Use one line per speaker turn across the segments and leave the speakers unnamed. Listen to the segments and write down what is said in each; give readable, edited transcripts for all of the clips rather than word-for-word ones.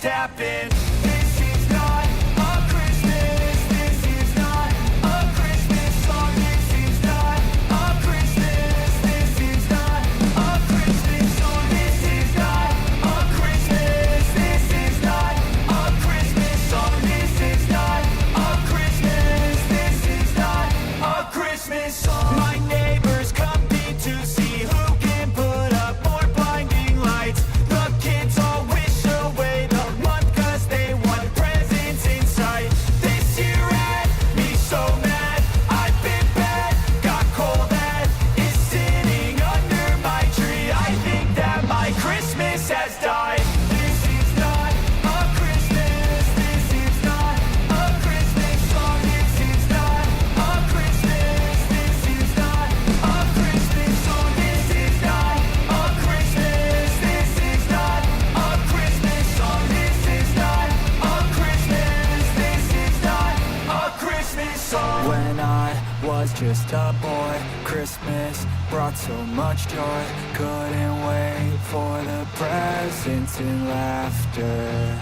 just happened. This is not a Christmas. This is not a Christmas song. This is not a Christmas. This is not a Christmas song. This is not a Christmas. This is not a Christmas song. This is not a Christmas. This is not a Christmas song. My neighbors compete to see who can put up more blinding lights. The kids all wish away the month 'cause they want presents in sight. This year had me so mad. I've been bad, got coal that is sitting under my tree. I think that my Christmas has died. This is not a Christmas. This is not a Christmas song. This is not a Christmas. This is not a Christmas song. This is not a Christmas. This is not a Christmas song. This is not a Christmas. This is not a Christmas song. When I was just a boy, Christmas brought so much joy. Couldn't wait for the presents and laughter.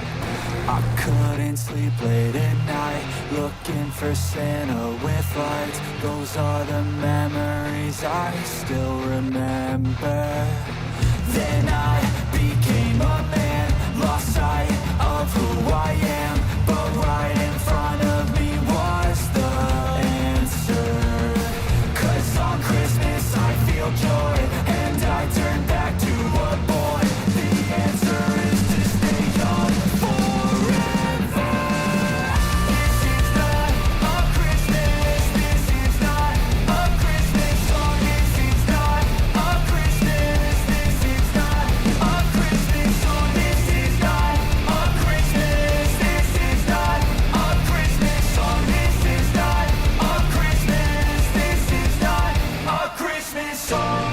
I couldn't sleep late at night, looking for Santa with lights. Those are the memories I still remember. Then I became a man, lost sight of who I am. But right in front of me was the answer. 'Cause on Christmas I feel joy, and I turn back to a boy. The answer is to stay young forever. This is not a Christmas. This is not a Christmas song. This is not a Christmas. This is not a Christmas song. This is not a Christmas. This is not a Christmas song. This is not a Christmas. This is not a Christmas song.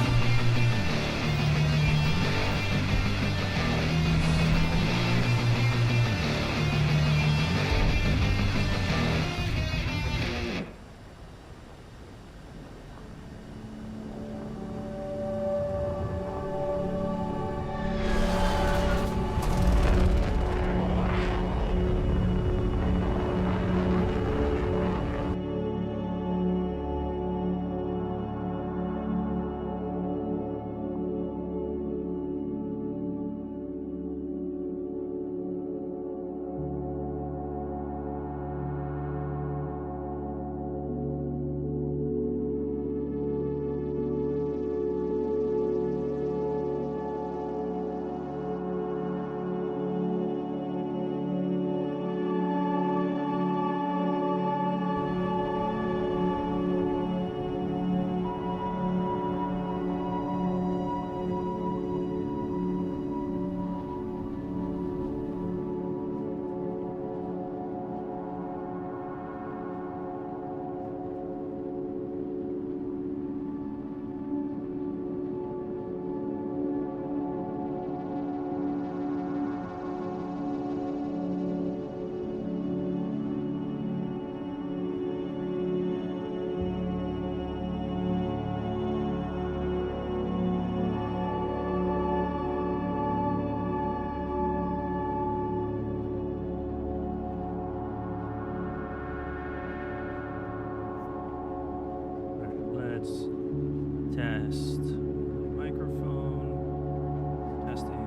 Let's test microphone. Testing.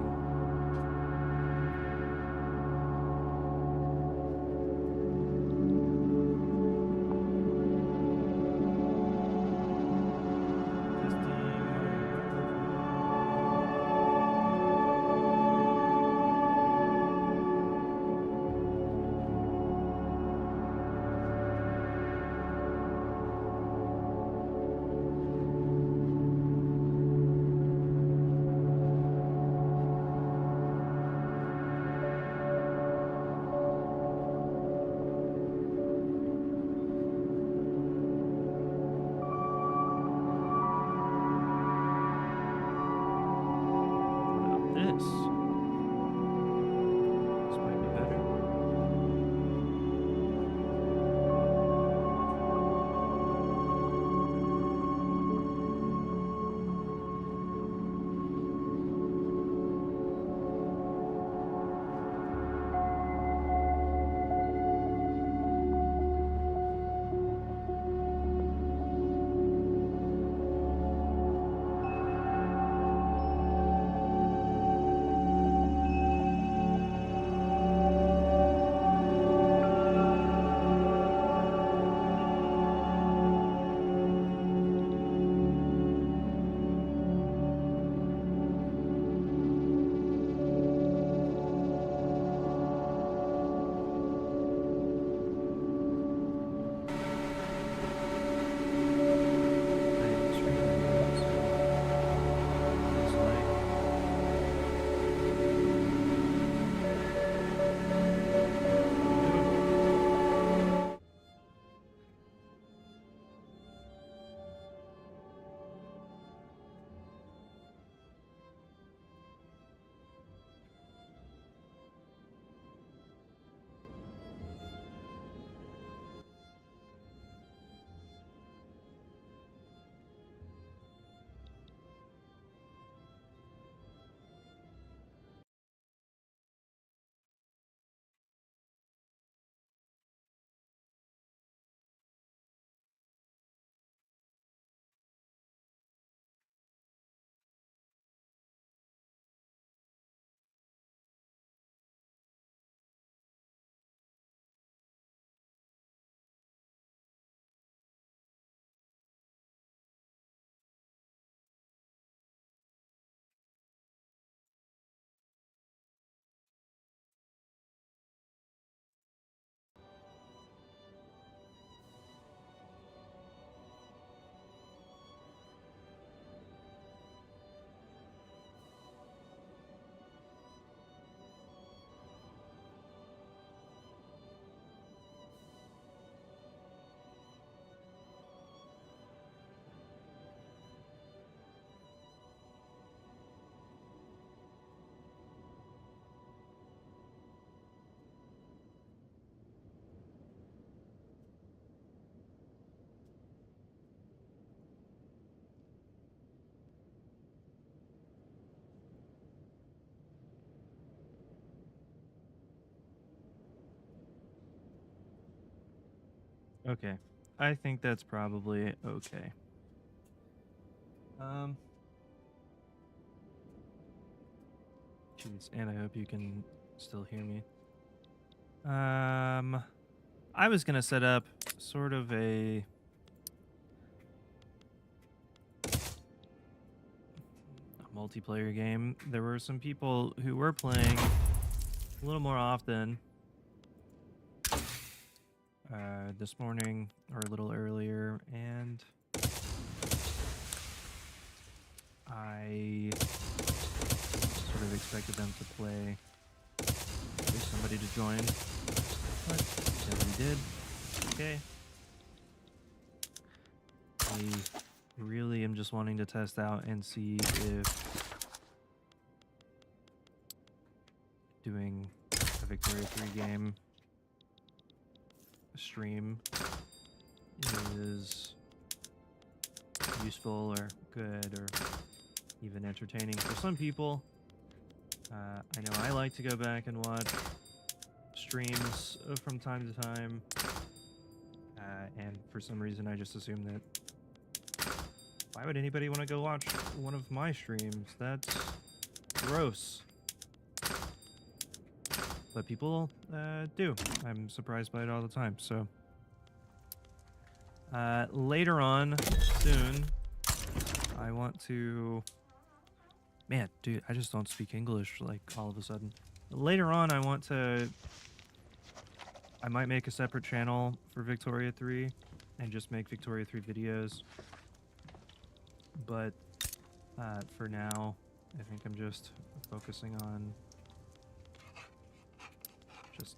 Okay. I think that's probably okay. Um. Jeez, and I hope you can still hear me. I was gonna set up sort of a multiplayer game. There were some people who were playing a little more often this morning or a little earlier, and I sort of expected them to play, at least somebody to join, but nobody did. Okay. I really am just wanting to test out and see if doing a Victoria 3 game stream is useful or good or even entertaining for some people. I know I like to go back and watch streams from time to time, and for some reason I just assume that why would anybody want to go watch one of my streams? That's gross. But people do. I'm surprised by it all the time. So later on, soon, I want to... Man, dude, I just don't speak English, like, all of a sudden. Later on, I want to... I might make a separate channel for Victoria 3 and just make Victoria 3 videos. But for now, I think I'm just focusing on just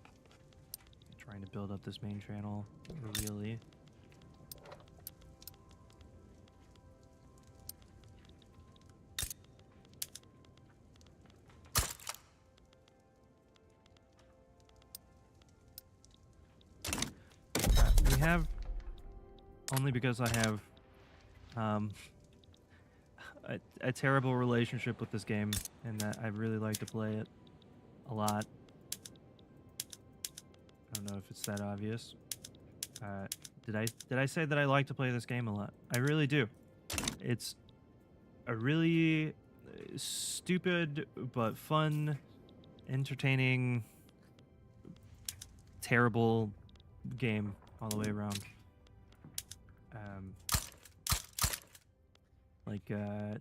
trying to build up this main channel, really. We have, only because I have a terrible relationship with this game, and that I really like to play it a lot. I don't know if it's that obvious. Did I say that I like to play this game a lot? I really do. It's a really stupid but fun, entertaining, terrible game all the way around.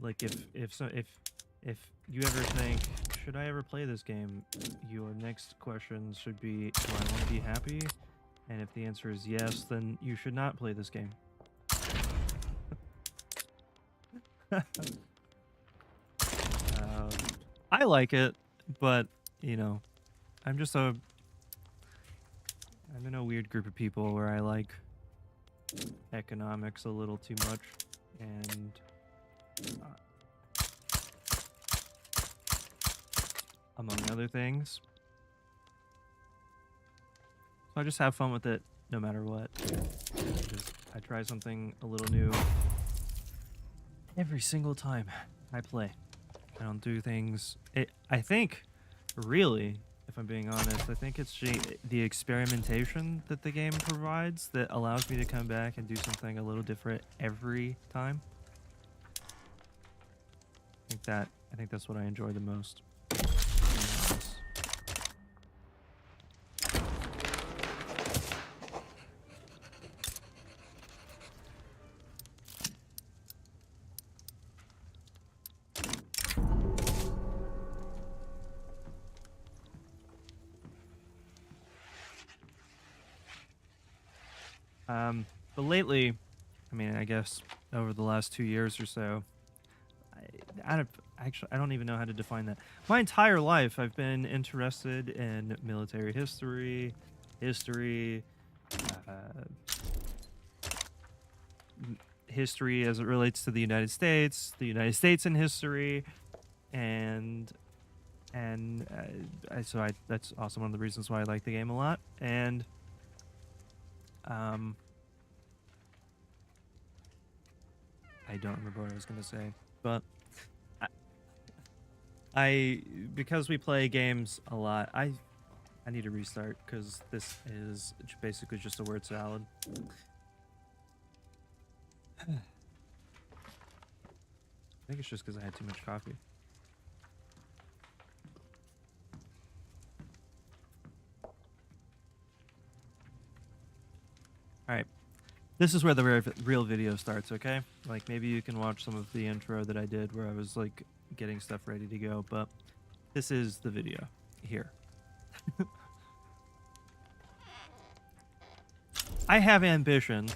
Like if you ever think, should I ever play this game, your next question should be, do I want to be happy? And if the answer is yes, then you should not play this game. I like it, but you know, I'm in a weird group of people where I like economics a little too much, and among other things. So I just have fun with it no matter what. I try something a little new every single time I play. I don't do things... I think, really, if I'm being honest, I think it's the experimentation that the game provides that allows me to come back and do something a little different every time. I think that's what I enjoy the most. But lately, I mean, I guess over the last 2 years or so, I don't even know how to define that. My entire life, I've been interested in military history, history as it relates to the United States in history, and that's also one of the reasons why I like the game a lot. And I don't remember what I was gonna say, but because we play games a lot, I I need to restart because this is basically just a word salad. I think it's just because I had too much coffee. All right. This is where the real video starts, okay? Like, maybe you can watch some of the intro that I did where I was, like, getting stuff ready to go, but this is the video here. I have ambition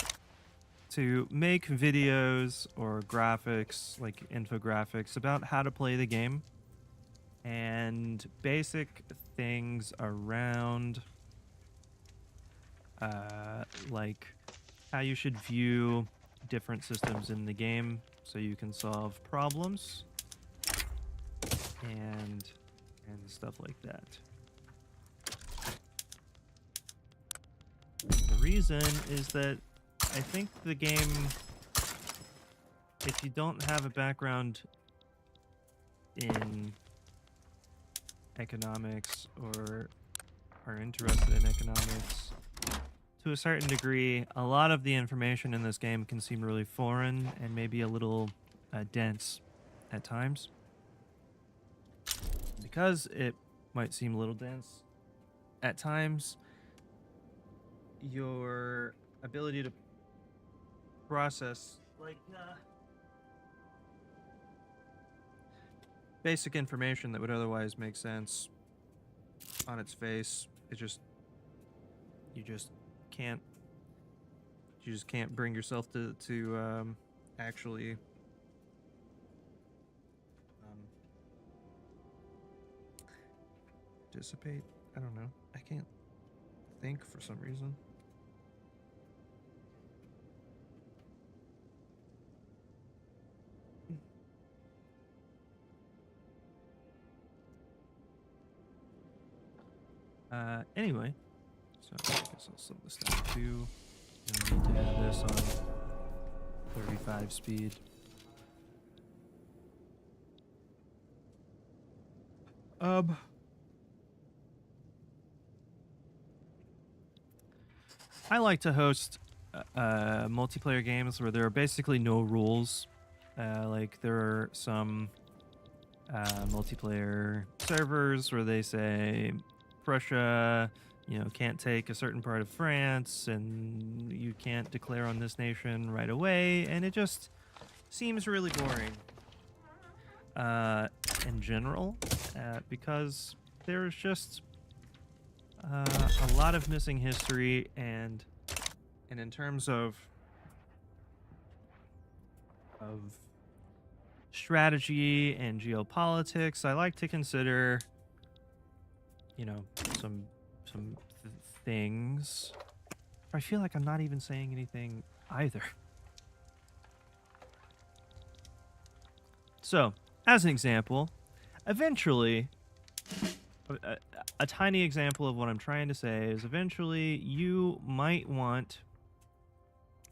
to make videos or graphics, like infographics, about how to play the game and basic things around, like how you should view different systems in the game so you can solve problems and stuff like that. The reason is that I think the game, if you don't have a background in economics or are interested in economics, to a certain degree, a lot of the information in this game can seem really foreign and maybe a little dense at times. Because it might seem a little dense at times, your ability to process like basic information that would otherwise make sense on its face, you just can't bring yourself to actually dissipate. I don't know. I can't think for some reason. Anyway, so I guess I'll slow this down too. I need to have this on 35 speed. I like to host multiplayer games where there are basically no rules. Like there are some multiplayer servers where they say Prussia, can't take a certain part of France, and you can't declare on this nation right away, and it just seems really boring in general, because there's just a lot of missing history, and in terms of strategy and geopolitics, I like to consider some things. I feel like I'm not even saying anything either. So, as an example, eventually, a tiny example of what I'm trying to say is eventually you might want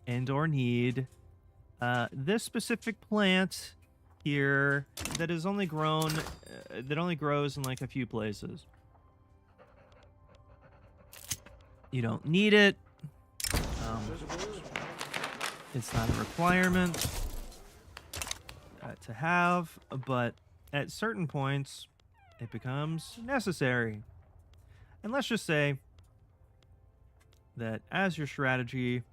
and or need this specific plant here that is only grown, that only grows in like a few places. You don't need it. It's not a requirement to have, but at certain points, it becomes necessary. And let's just say that as your strategy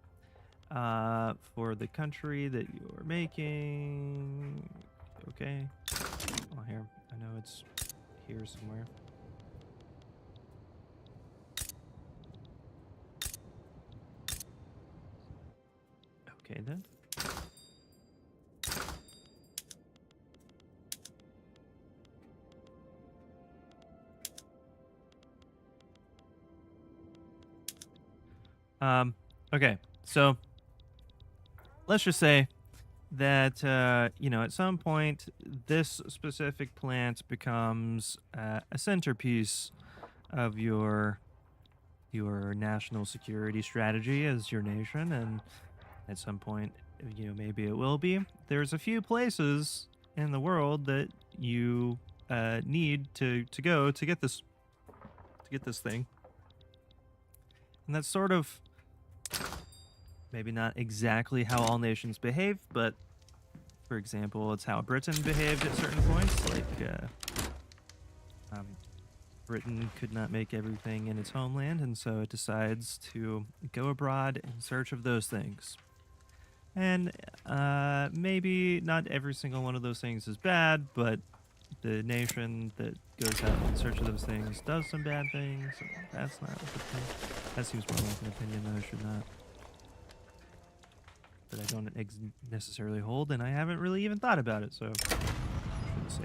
for the country that you're making, okay, well, here, I know it's here somewhere. Okay, then. Okay, so let's just say that, at some point, this specific plant becomes a centerpiece of your national security strategy as your nation, and at some point, maybe it will be. There's a few places in the world that you need to go to get this thing. And that's sort of maybe not exactly how all nations behave, but for example, it's how Britain behaved at certain points. Like, Britain could not make everything in its homeland, and so it decides to go abroad in search of those things. And maybe not every single one of those things is bad, but the nation that goes out in search of those things does some bad things. And that's not a good thing. That seems more like an opinion that I should not. That I don't necessarily hold, and I haven't really even thought about it, so I shouldn't say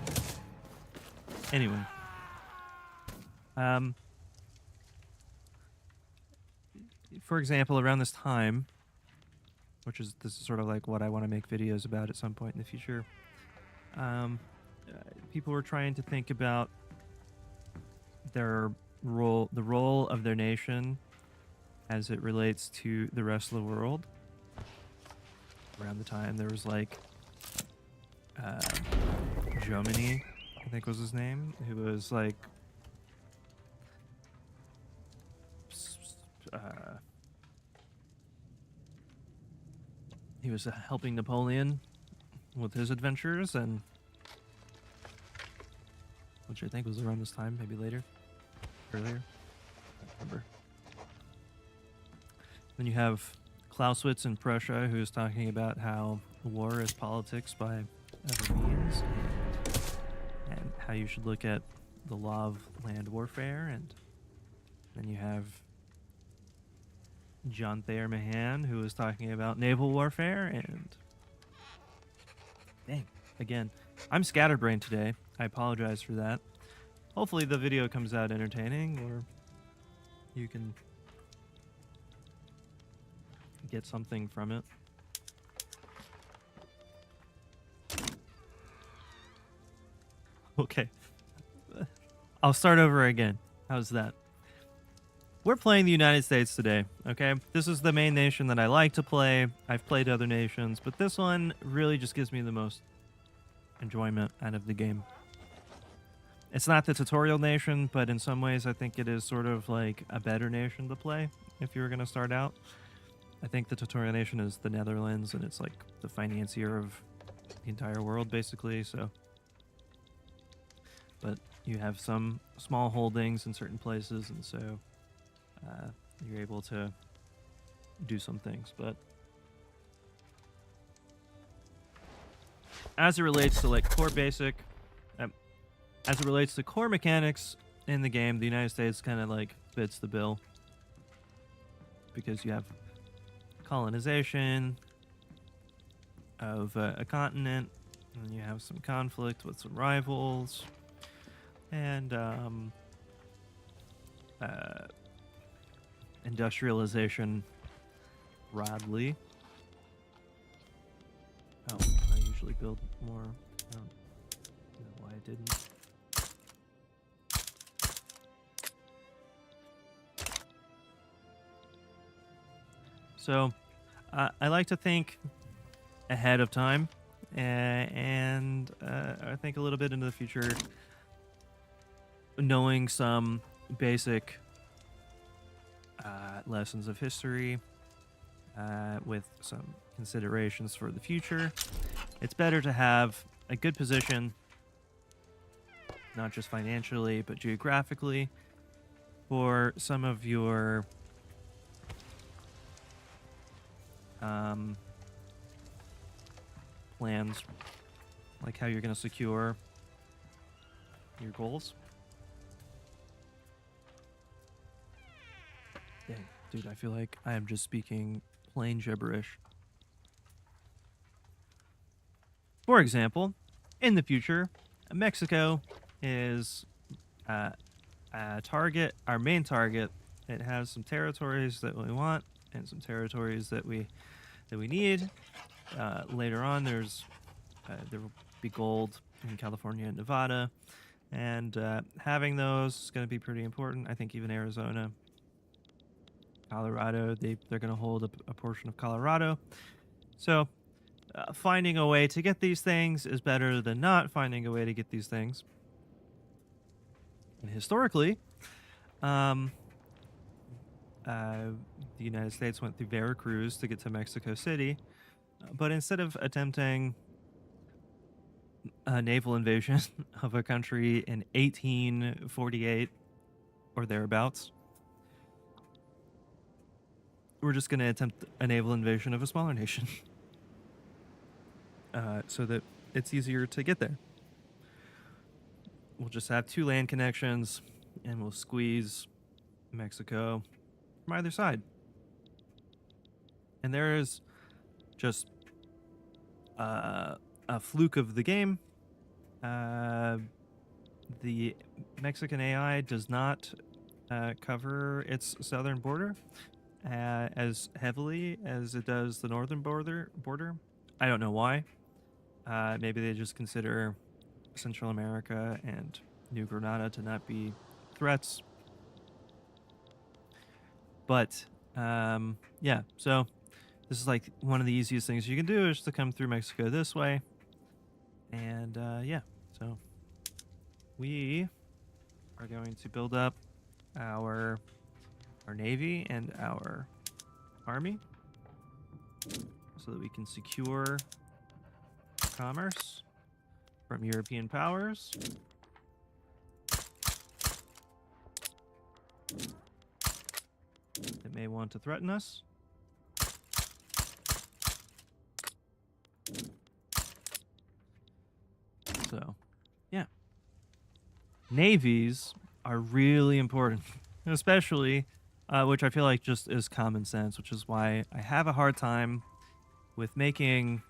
it. Anyway. For example, around this time, this is sort of like what I want to make videos about at some point in the future. People were trying to think about the role of their nation as it relates to the rest of the world. Around the time there was like Jomini, I think was his name, who was like he was helping Napoleon with his adventures, and which I think was around this time, maybe earlier. I don't remember. Then you have Clausewitz in Prussia, who is talking about how war is politics by other means, and how you should look at the law of land warfare. And then you have John Thayer Mahan, who is talking about naval warfare. And dang, again, I'm scatterbrained today. I apologize for that. Hopefully the video comes out entertaining, or you can get something from it. Okay. I'll start over again. How's that? We're playing the United States today, okay? This is the main nation that I like to play. I've played other nations, but this one really just gives me the most enjoyment out of the game. It's not the tutorial nation, but in some ways I think it is sort of like a better nation to play if you were going to start out. I think the tutorial nation is the Netherlands, and it's like the financier of the entire world, basically. So, but you have some small holdings in certain places, and so you're able to do some things. But as it relates to like core basic, as it relates to core mechanics in the game, the United States kind of like fits the bill, because you have colonization of a continent, and you have some conflict with some rivals, and industrialization broadly. Oh, I usually build more. I don't know why I didn't. So, I like to think ahead of time, and I think a little bit into the future, knowing some basic lessons of history with some considerations for the future. It's better to have a good position, not just financially, but geographically, for some of your plans, like how you're going to secure your goals. Dang, dude, I feel like I am just speaking plain gibberish. For example, in the future, Mexico is a target, our main target. It has some territories that we want and some territories that we need. Later on, there will be gold in California and Nevada, and having those is going to be pretty important. I think even Arizona, Colorado, they're going to hold a portion of Colorado. So finding a way to get these things is better than not finding a way to get these things. And historically, the United States went through Veracruz to get to Mexico City, but instead of attempting a naval invasion of a country in 1848 or thereabouts, we're just going to attempt a naval invasion of a smaller nation so that it's easier to get there. We'll just have 2 land connections and we'll squeeze Mexico from either side. And there is just a fluke of the game. The Mexican AI does not cover its southern border as heavily as it does the northern border. I don't know why. Maybe they just consider Central America and New Granada to not be threats. But yeah, so this is like one of the easiest things you can do is to come through Mexico this way. And yeah, so we are going to build up our navy and our army so that we can secure commerce from European powers. That may want to threaten us. So, yeah. Navies are really important, especially, which I feel like just is common sense, which is why I have a hard time with making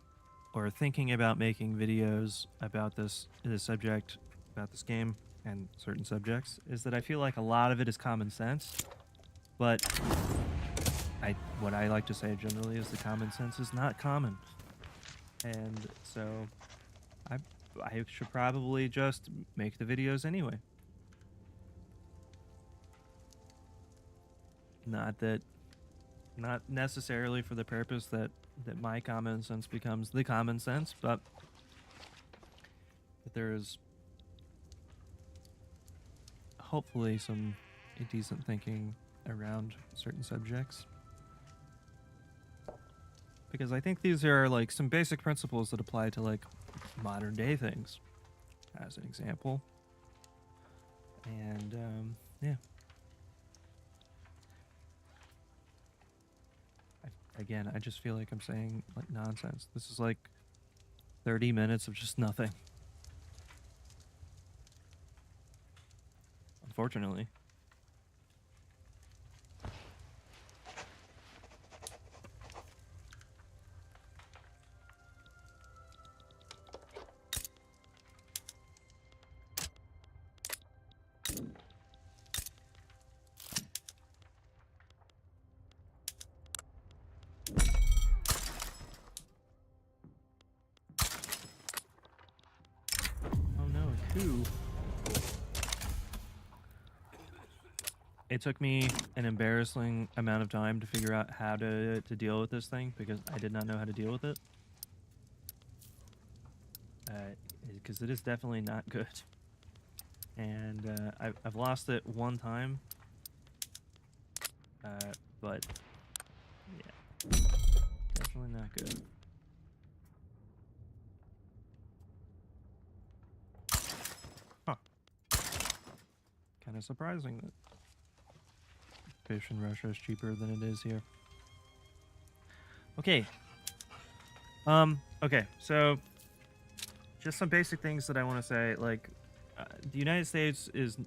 or thinking about making videos about this subject, about this game and certain subjects, is that I feel like a lot of it is common sense, but what I like to say generally is the common sense is not common. And so I should probably just make the videos anyway. Not necessarily for the purpose that my common sense becomes the common sense, but that there is hopefully some decent thinking around certain subjects. Because I think these are like some basic principles that apply to like modern day things, as an example. And yeah. Again, I just feel like I'm saying like nonsense. This is like 30 minutes of just nothing. Unfortunately. Coup. It took me an embarrassing amount of time to figure out how to deal with this thing because I did not know how to deal with it. Because it is definitely not good. And I've lost it one time. But yeah, definitely not good. Kind of surprising that fish in Russia is cheaper than it is here. Okay. Okay, so just some basic things that I want to say. Like, the United States is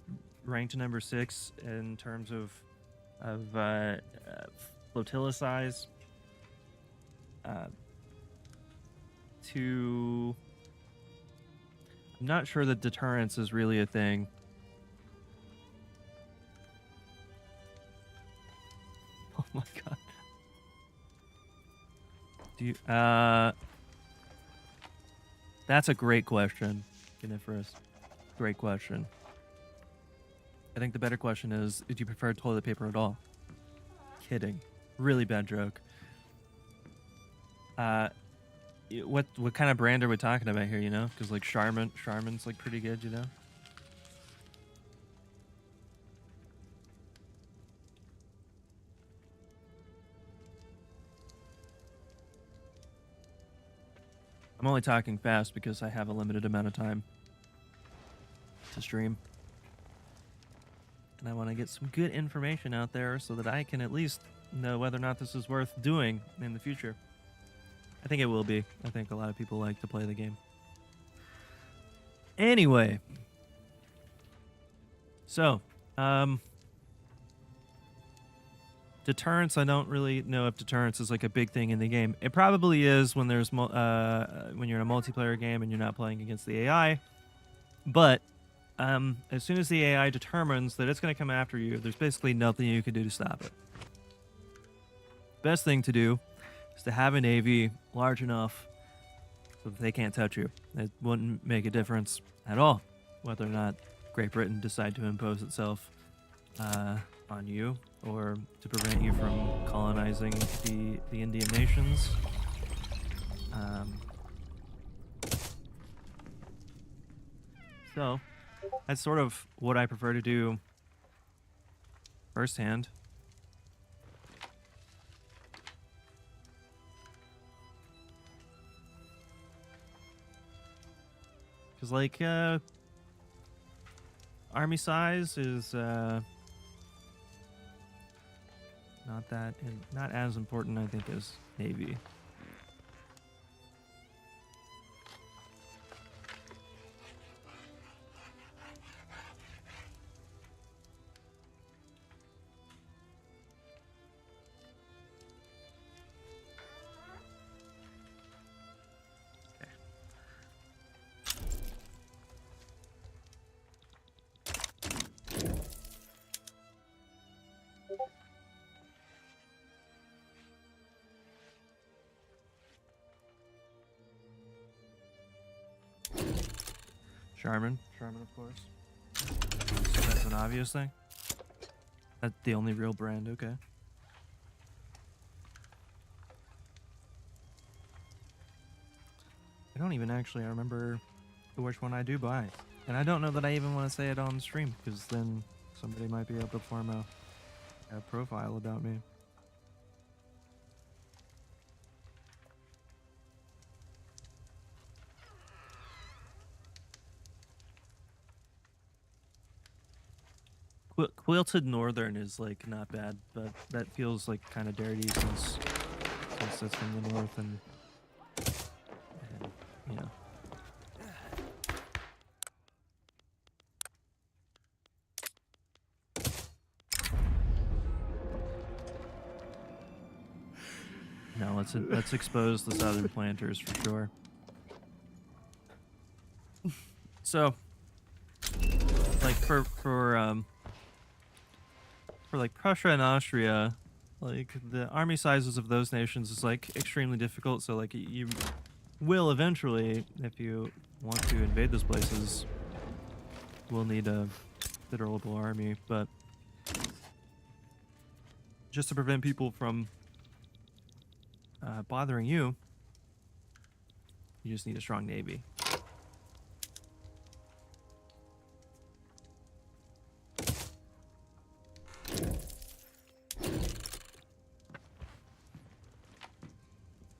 ranked number 6 in terms of flotilla size. I'm not sure that deterrence is really a thing. Oh my god. Do you, that's a great question, Geniferous. Great question. I think the better question is, do you prefer toilet paper at all? Kidding. Really bad joke. What kind of brand are we talking about here, you know? Because like Charmin's like pretty good, you know? I'm only talking fast because I have a limited amount of time to stream. And I want to get some good information out there so that I can at least know whether or not this is worth doing in the future. I think it will be. I think a lot of people like to play the game. Anyway. So, deterrence, I don't really know if deterrence is like a big thing in the game. It probably is when there's when you're in a multiplayer game and you're not playing against the AI. But as soon as the AI determines that it's going to come after you, there's basically nothing you can do to stop it. Best thing to do is to have a navy large enough so that they can't touch you. It wouldn't make a difference at all whether or not Great Britain decide to impose itself on you or to prevent you from colonizing the Indian nations. So that's sort of what I prefer to do firsthand. Because, like, army size is not as important, I think, as navy. Charmin, of course. So that's an obvious thing. That's the only real brand, okay. I don't even actually remember which one I do buy. And I don't know that I even want to say it on stream, because then somebody might be able to form a profile about me. Quilted Northern is like not bad, but that feels like kind of dirty since it's from the north and you know. No, let's expose the southern planters for sure. So, like for like Prussia and Austria, like the army sizes of those nations is like extremely difficult. So like you will eventually, if you want to invade those places, will need a considerable army. But just to prevent people from bothering you, you just need a strong navy.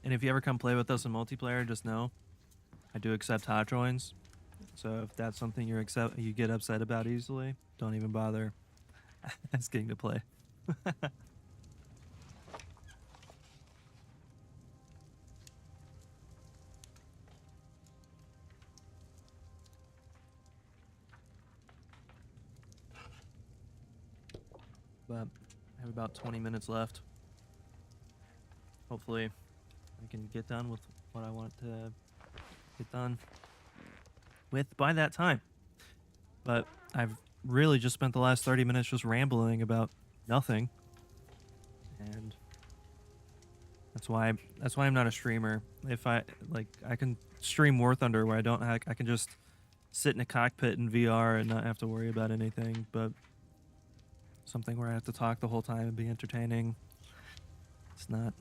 And if you ever come play with us in multiplayer, just know I do accept hot joins. So if that's something you get upset about easily, don't even bother asking to play. But I have about 20 minutes left. Hopefully I can get done with what I want to get done with by that time. But I've really just spent the last 30 minutes just rambling about nothing. And that's why I'm not a streamer. If I can stream War Thunder where I can just sit in a cockpit in VR and not have to worry about anything, but something where I have to talk the whole time and be entertaining, it's not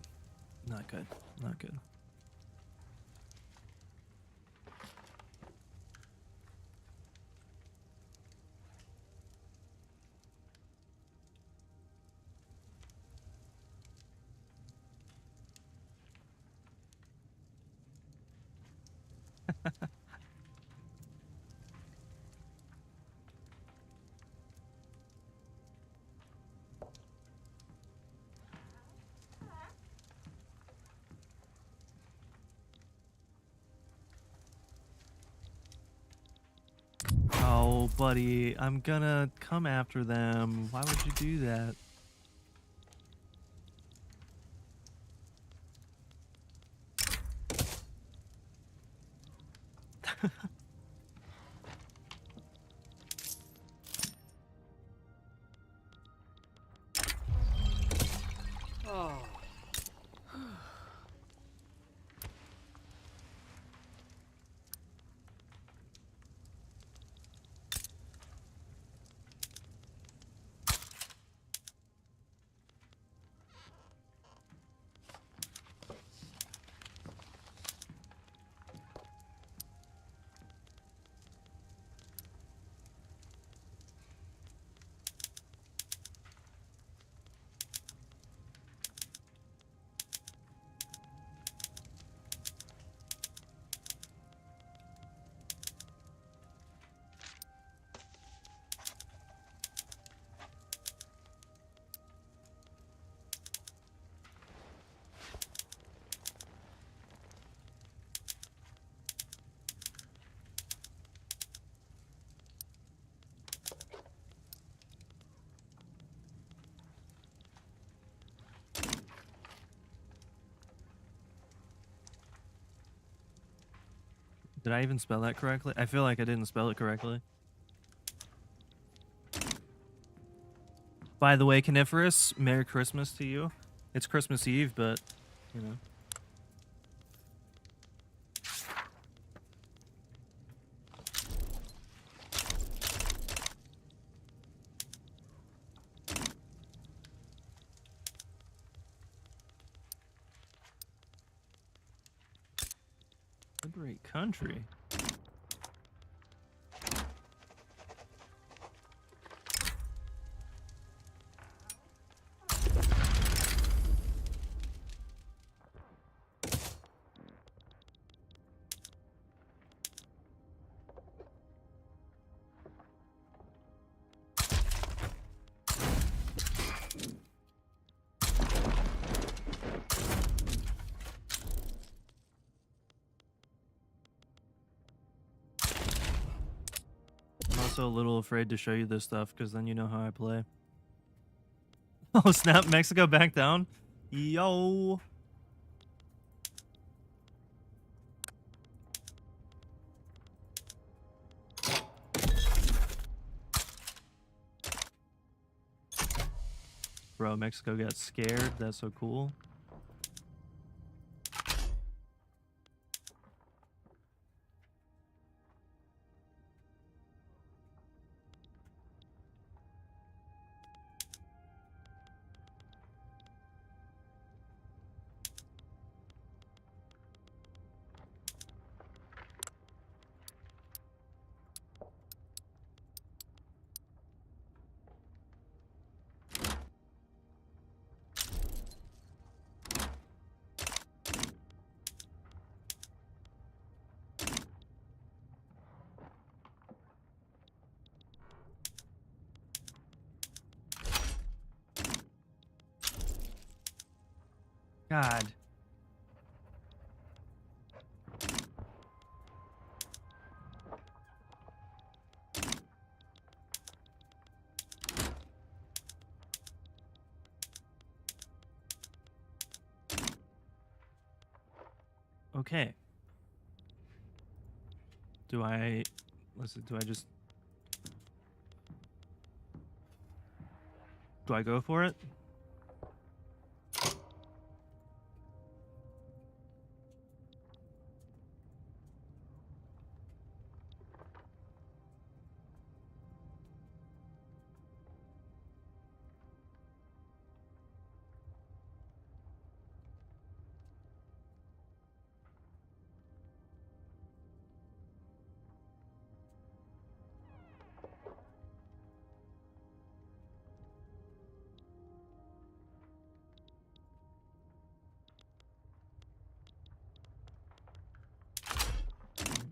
good. Not good. buddy, I'm gonna come after them. Why would you do that? Did I even spell that correctly? I feel like I didn't spell it correctly. By the way, Coniferous, Merry Christmas to you. It's Christmas Eve, but, you know. Liberate country. I'm also a little afraid to show you this stuff because then you know how I play. Oh snap, Mexico back down? Yo. Bro, Mexico got scared. That's so cool. God. Okay. Do I just do I go for it?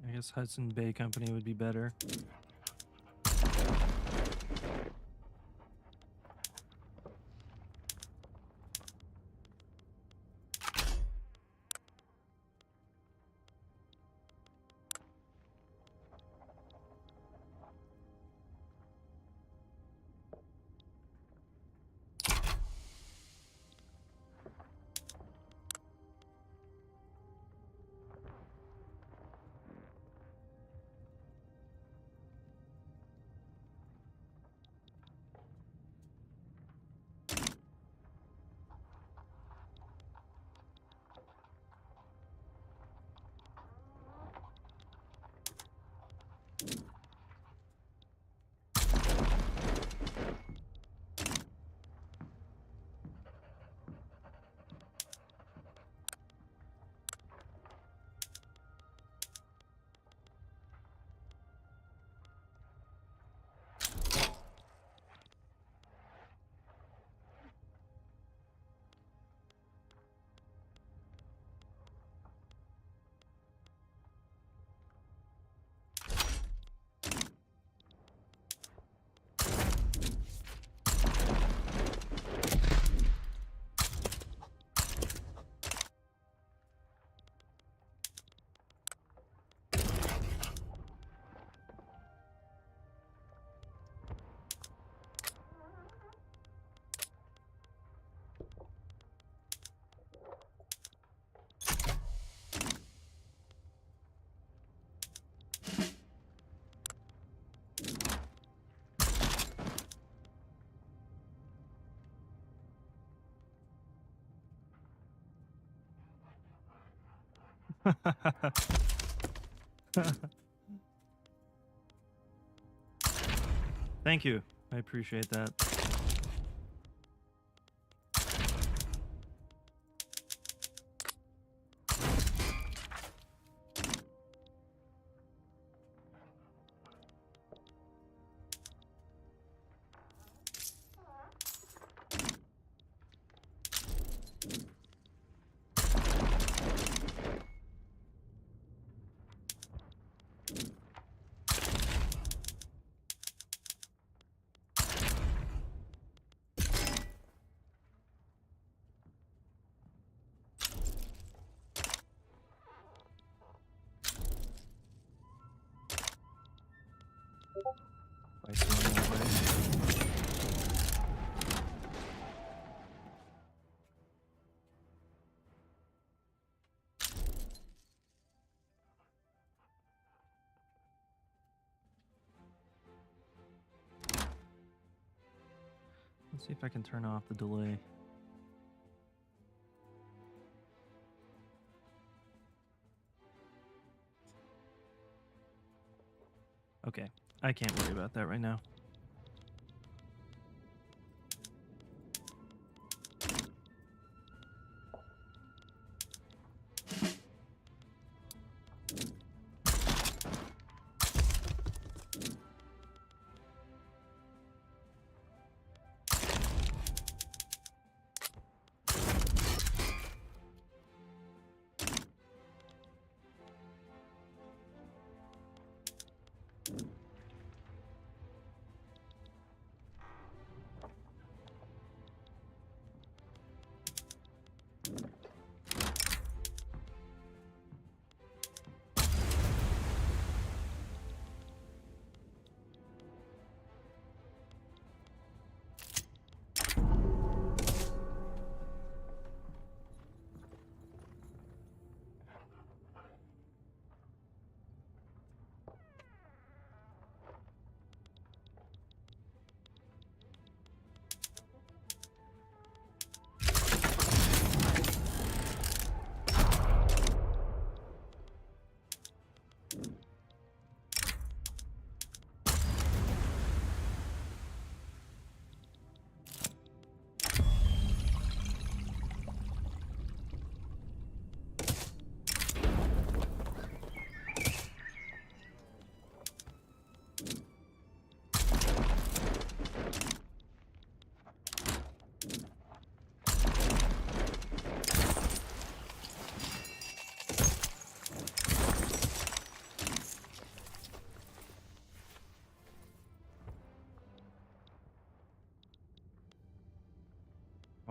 I guess Hudson Bay Company would be better. Thank you. I appreciate that. Twice one that way. Let's see if I can turn off the delay. Okay, I can't worry about that right now.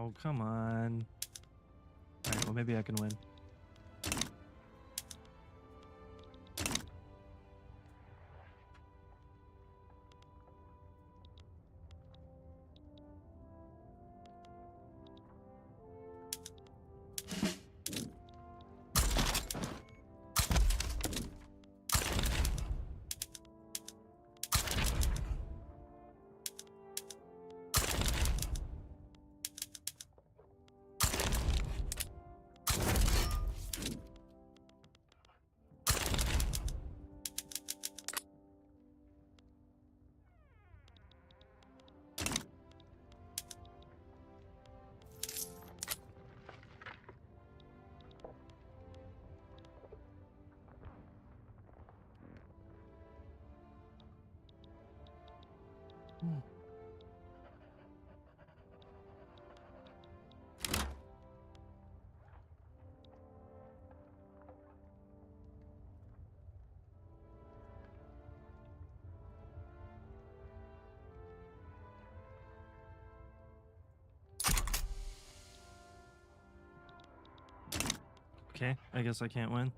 Oh, come on. Alright, well, maybe I can win. Hmm. Okay, I guess I can't win.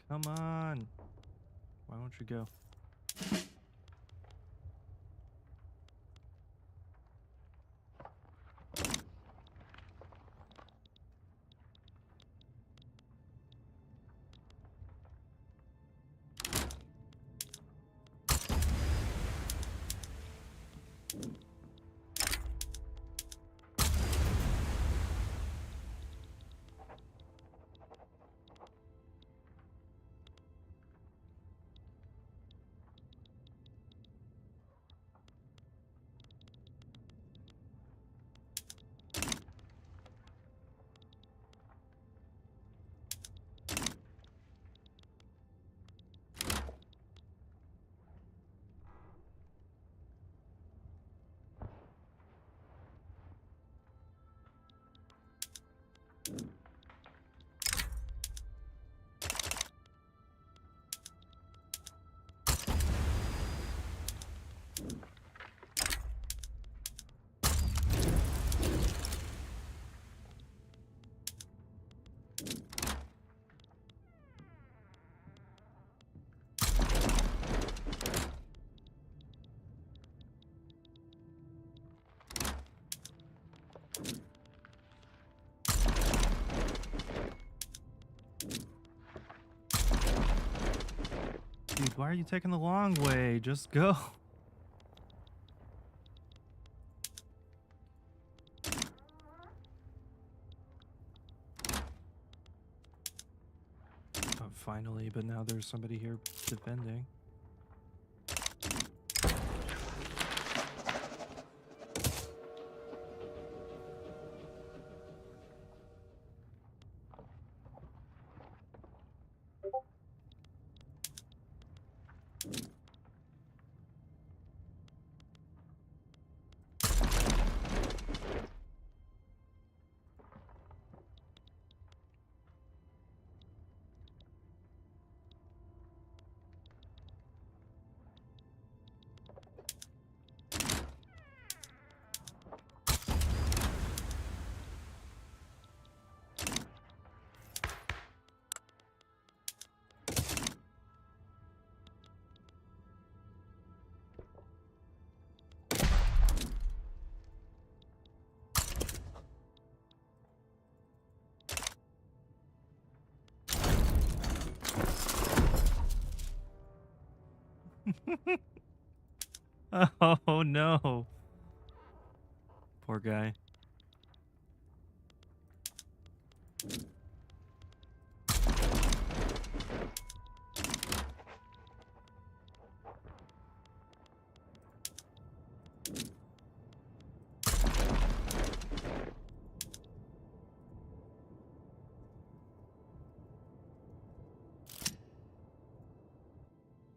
Come on. Why won't you go? Dude, why are you taking the long way? Just go. Oh, finally, but now there's somebody here defending. Oh no. Poor guy.